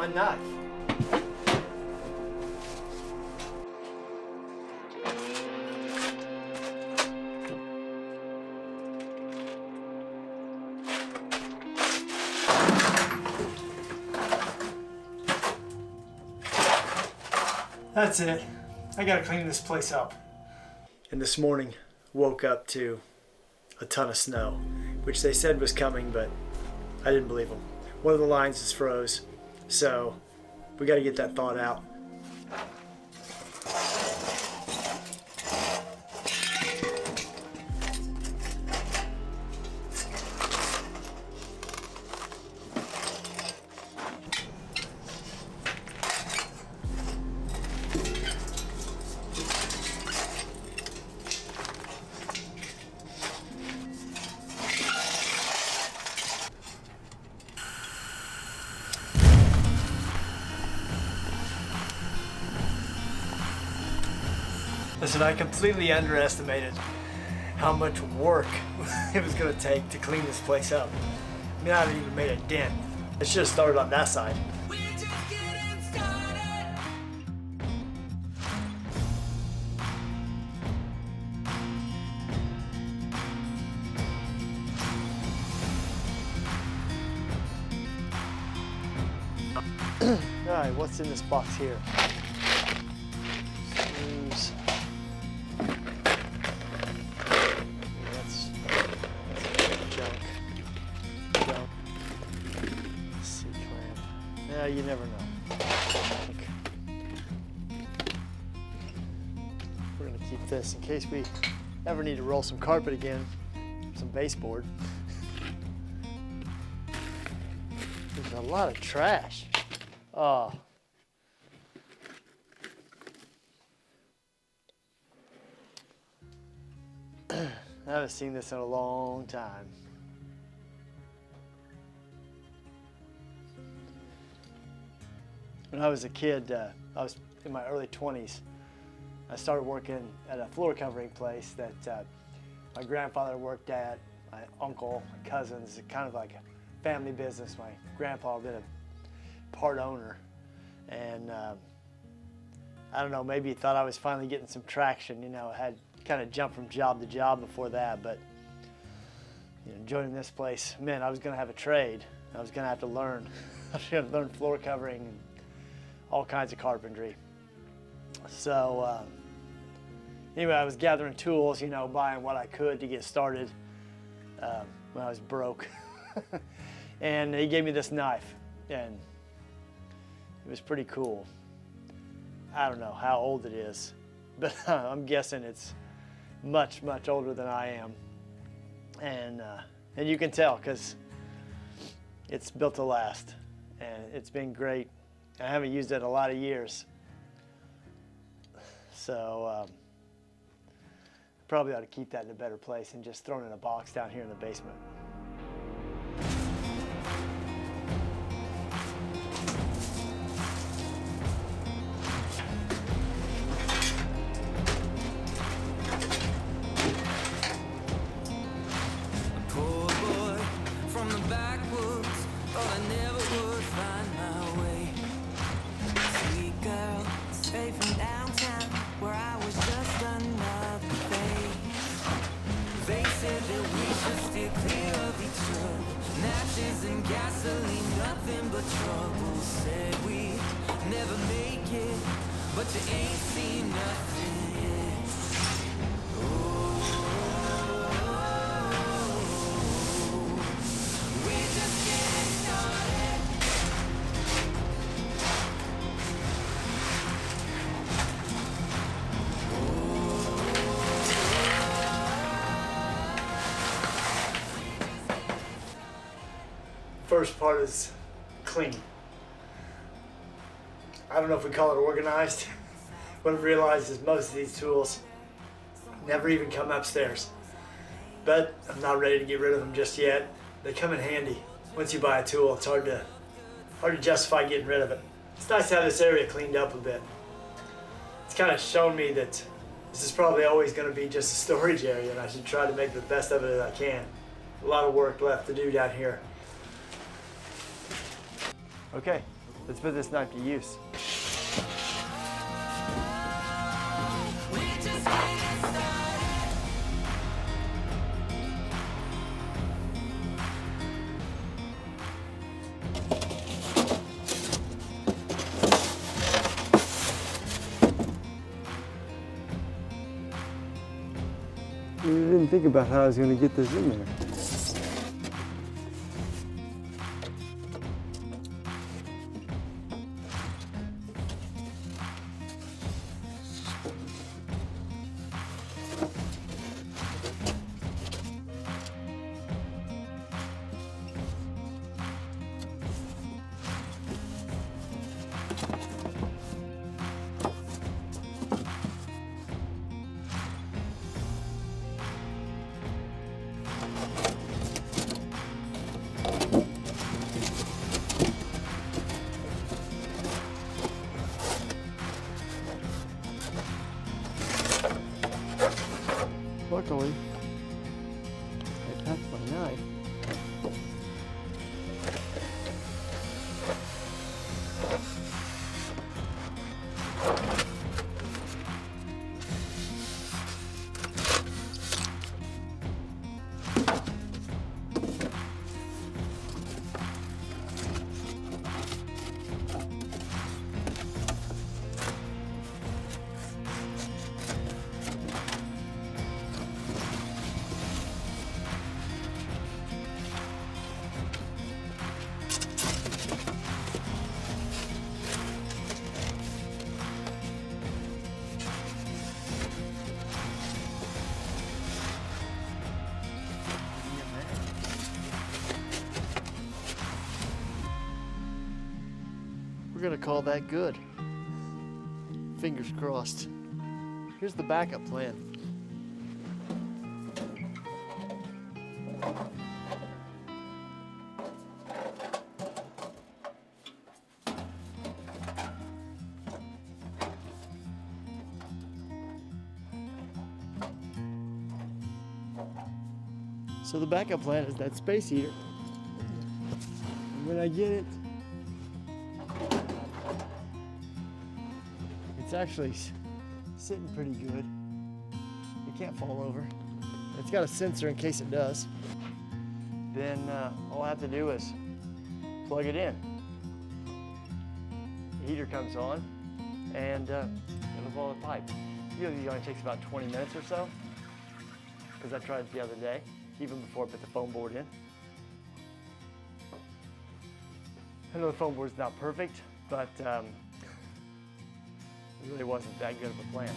my knife. That's it. I gotta clean this place up. And this morning, woke up to a ton of snow, which they said was coming, but I didn't believe them. One of the lines is froze, so we gotta get that thawed out. Listen, I completely underestimated how much work it was going to take to clean this place up. I mean, I haven't even made a dent. It should have started on that side. All right, what's in this box here? Screws. That's junk. C-clamp. Yeah, you never know. We're gonna keep this in case we ever need to roll some carpet again, some baseboard. There's a lot of trash. Oh. I haven't seen this in a long time. When I was a kid, I was in my early 20s. I started working at a floor covering place that my grandfather worked at, my uncle, my cousins, kind of like a family business. My grandpa had been a part owner, and I don't know, maybe he thought I was finally getting some traction. You know, I had kind of jumped from job to job before that, but you know, joining this place meant I was going to have a trade. I was going to have to learn. I was going to learn floor covering and all kinds of carpentry. So anyway, I was gathering tools, you know, buying what I could to get started when I was broke. And he gave me this knife, and it was pretty cool. I don't know how old it is, but I'm guessing it's much, much older than I am. And you can tell because it's built to last, and it's been great. I haven't used it in a lot of years. So probably ought to keep that in a better place and just throw it in a box down here in the basement. Matches and gasoline, nothing but trouble. Said we never make it, but you ain't seen nothing yet. We just getting started. First part is clean. I don't know if we call it organized. What I've realized is most of these tools never even come upstairs. But I'm not ready to get rid of them just yet. They come in handy. Once you buy a tool, it's hard to justify getting rid of it. It's nice to have this area cleaned up a bit. It's kind of shown me that this is probably always going to be just a storage area, and I should try to make the best of it as I can. A lot of work left to do down here. Okay, Let's put this knife to use. We're just getting started. I didn't think about how I was going to get this in there. Luckily, I packed my knife. We're gonna call that good. Fingers crossed. Here's the backup plan. So the backup plan is that space heater. And when I get it, it's actually sitting pretty good. It can't fall over. It's got a sensor in case it does. Then all I have to do is plug it in. The heater comes on and it'll follow the pipe. Usually it only takes about 20 minutes or so, because I tried it the other day, even before I put the foam board in. I know the foam board's not perfect, but it really wasn't that good of a plan.